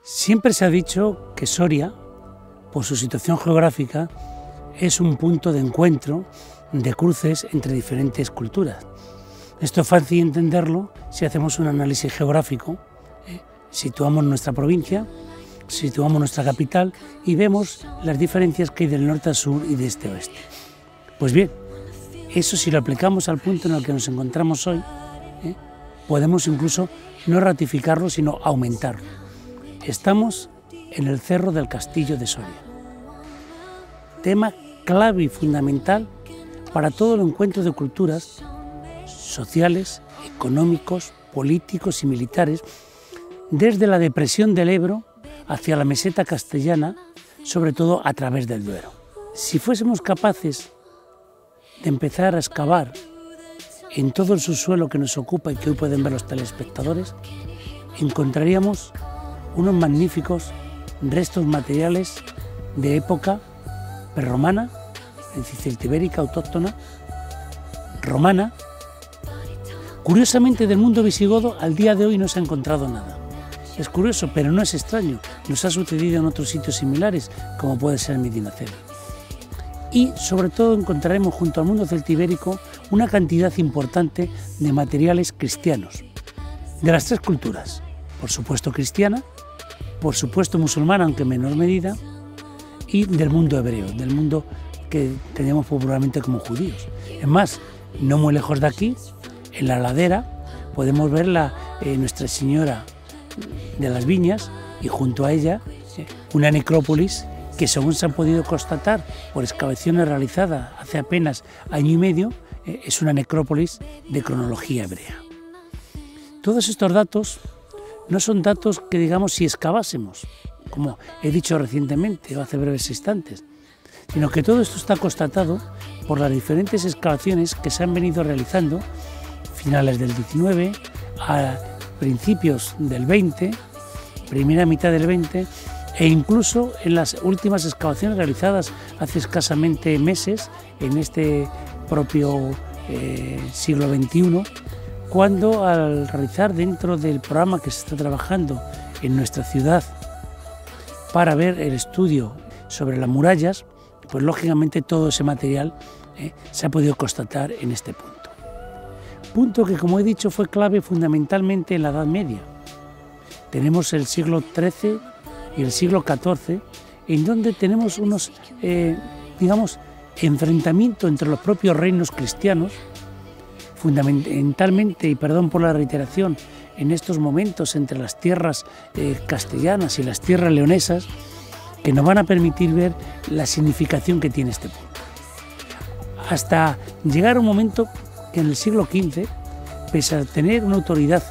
Siempre se ha dicho que Soria, por su situación geográfica, es un punto de encuentro, de cruces entre diferentes culturas. Esto es fácil entenderlo si hacemos un análisis geográfico, situamos nuestra provincia, situamos nuestra capital y vemos las diferencias que hay del norte al sur y de este a oeste. Pues bien, eso si lo aplicamos al punto en el que nos encontramos hoy, podemos incluso no ratificarlo, sino aumentarlo. Estamos en el Cerro del Castillo de Soria. Tema clave y fundamental para todo el encuentro de culturas sociales, económicos, políticos y militares, desde la depresión del Ebro hacia la meseta castellana, sobre todo a través del Duero. Si fuésemos capaces de empezar a excavar en todo el subsuelo que nos ocupa y que hoy pueden ver los telespectadores, encontraríamos unos magníficos restos materiales de época prerromana, es decir, celtibérica, autóctona, romana. Curiosamente, del mundo visigodo al día de hoy no se ha encontrado nada. Es curioso, pero no es extraño. Nos ha sucedido en otros sitios similares, como puede ser Medinaceli. Y sobre todo encontraremos junto al mundo celtibérico una cantidad importante de materiales cristianos, de las tres culturas, por supuesto cristiana, por supuesto musulmana, aunque en menor medida, y del mundo hebreo, del mundo que tenemos popularmente como judíos. Es más, no muy lejos de aquí, en la ladera, podemos ver Nuestra Señora de las Viñas y junto a ella una necrópolis que, según se han podido constatar por excavaciones realizadas hace apenas año y medio, es una necrópolis de cronología hebrea. Todos estos datos no son datos que, digamos, si excavásemos, como he dicho recientemente o hace breves instantes, sino que todo esto está constatado por las diferentes excavaciones que se han venido realizando finales del 19, a principios del 20, primera mitad del 20, e incluso en las últimas excavaciones realizadas hace escasamente meses, en este propio siglo XXI, cuando al realizar dentro del programa que se está trabajando en nuestra ciudad para ver el estudio sobre las murallas, pues lógicamente todo ese material se ha podido constatar en este punto. Punto que, como he dicho, fue clave fundamentalmente en la Edad Media. Tenemos el siglo XIII y el siglo XIV, en donde tenemos unos, enfrentamientos entre los propios reinos cristianos, fundamentalmente, y perdón por la reiteración, en estos momentos entre las tierras castellanas y las tierras leonesas, que nos van a permitir ver la significación que tiene este punto. Hasta llegar a un momento que en el siglo XV, pese a tener una autoridad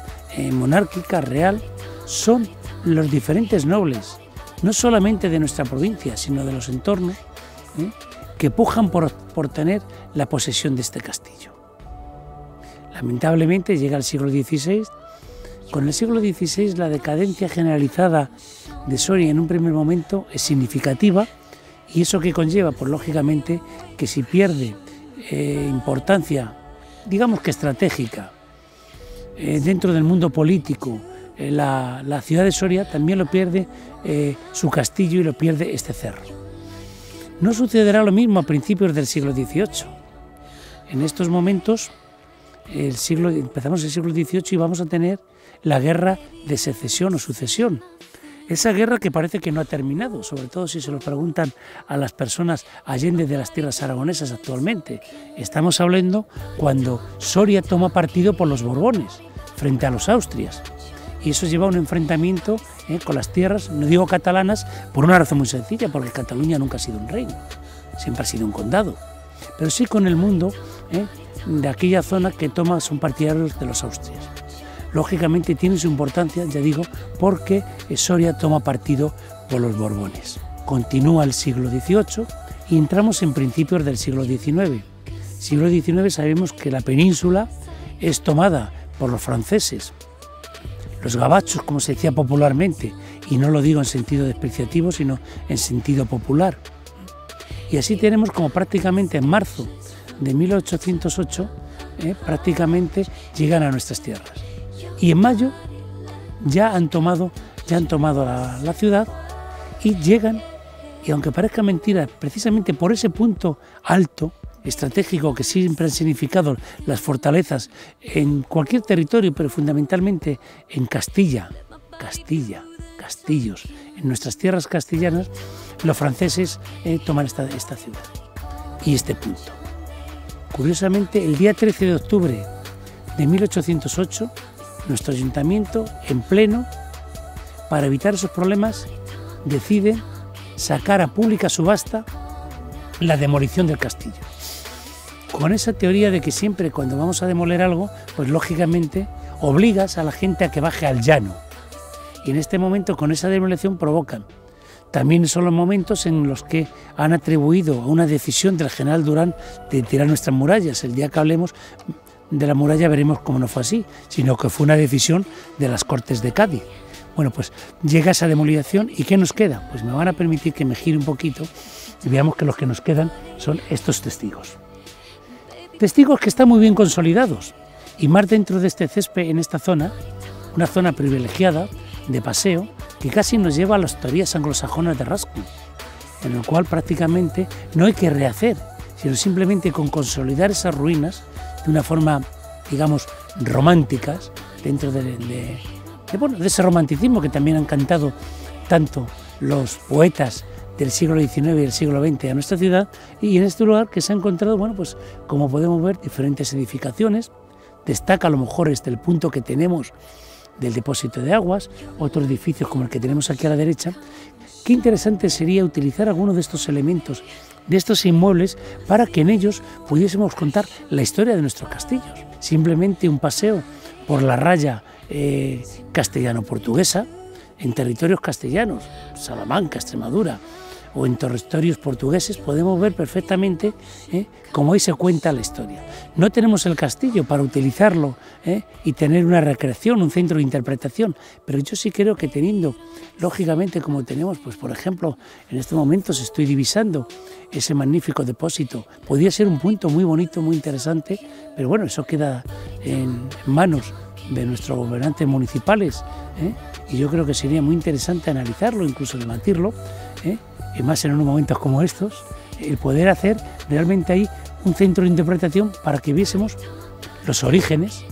monárquica real, son los diferentes nobles, no solamente de nuestra provincia, sino de los entornos, que pujan por tener la posesión de este castillo. Lamentablemente llega el siglo XVI. Con el siglo XVI la decadencia generalizada de Soria en un primer momento es significativa, y eso que conlleva, pues lógicamente, que si pierde importancia, digamos que estratégica, dentro del mundo político, la ciudad de Soria también lo pierde su castillo y lo pierde este cerro. No sucederá lo mismo a principios del siglo XVIII. En estos momentos empezamos el siglo XVIII y vamos a tener la guerra de secesión o sucesión. Esa guerra que parece que no ha terminado, sobre todo si se lo preguntan a las personas allende de las tierras aragonesas actualmente. Estamos hablando cuando Soria toma partido por los Borbones frente a los Austrias. Y eso lleva a un enfrentamiento con las tierras, no digo catalanas, por una razón muy sencilla, porque Cataluña nunca ha sido un reino, siempre ha sido un condado, pero sí con el mundo de aquella zona que son partidarios de los Austrias. Lógicamente tiene su importancia, ya digo, porque Soria toma partido por los Borbones. Continúa el siglo XVIII y entramos en principios del siglo XIX. Siglo XIX sabemos que la península es tomada por los franceses, los gabachos, como se decía popularmente, y no lo digo en sentido despreciativo, sino en sentido popular. Y así tenemos como prácticamente en marzo de 1808, prácticamente llegan a nuestras tierras. Y en mayo ya han tomado ya han tomado la ciudad y llegan, y aunque parezca mentira, precisamente por ese punto alto, estratégico, que siempre han significado las fortalezas en cualquier territorio, pero fundamentalmente en Castilla, castillos, en nuestras tierras castellanas, los franceses toman esta ciudad y este punto. Curiosamente, el día 13 de octubre de 1808, nuestro ayuntamiento, en pleno, para evitar esos problemas, decide sacar a pública subasta la demolición del castillo. Con esa teoría de que siempre cuando vamos a demoler algo, pues lógicamente obligas a la gente a que baje al llano. Y en este momento, con esa demolición, provocan. También son los momentos en los que han atribuido a una decisión del general Durán de tirar nuestras murallas. El día que hablemos de la muralla veremos cómo no fue así, sino que fue una decisión de las Cortes de Cádiz. Bueno, pues llega esa demolición y ¿qué nos queda? Pues me van a permitir que me gire un poquito y veamos que los que nos quedan son estos testigos. Testigos que están muy bien consolidados y más dentro de este césped, en esta zona, una zona privilegiada de paseo que casi nos lleva a las teorías anglosajonas de Ruskin, en el cual prácticamente no hay que rehacer, sino simplemente con consolidar esas ruinas de una forma, digamos, románticas, dentro de ese romanticismo que también han cantado tanto los poetas del siglo XIX y del siglo XX a nuestra ciudad, y en este lugar que se ha encontrado, bueno, pues como podemos ver, diferentes edificaciones. Destaca a lo mejor el punto que tenemos del depósito de aguas, otros edificios como el que tenemos aquí a la derecha. Qué interesante sería utilizar algunos de estos elementos, de estos inmuebles, para que en ellos pudiésemos contar la historia de nuestros castillos. Simplemente un paseo por la raya castellano-portuguesa, en territorios castellanos, Salamanca, Extremadura, o en territorios portugueses, podemos ver perfectamente cómo ahí se cuenta la historia. No tenemos el castillo para utilizarlo y tener una recreación, un centro de interpretación, pero yo sí creo que teniendo, lógicamente, como tenemos, pues por ejemplo, en estos momentos estoy divisando ese magnífico depósito, podría ser un punto muy bonito, muy interesante, pero bueno, eso queda en manos de nuestros gobernantes municipales, y yo creo que sería muy interesante analizarlo, incluso debatirlo, y más en unos momentos como estos, el poder hacer realmente ahí un centro de interpretación para que viésemos los orígenes,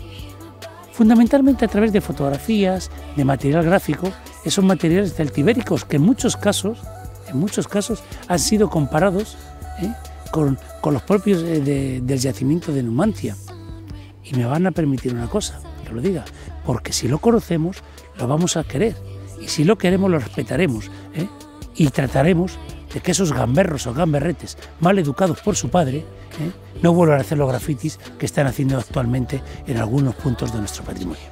fundamentalmente a través de fotografías, de material gráfico, esos materiales celtibéricos que en muchos casos han sido comparados con los propios del yacimiento de Numancia. Y me van a permitir una cosa, que lo diga, porque si lo conocemos, lo vamos a querer, y si lo queremos, lo respetaremos, y trataremos de que esos gamberros o gamberretes mal educados por su padre no vuelvan a hacer los grafitis que están haciendo actualmente en algunos puntos de nuestro patrimonio.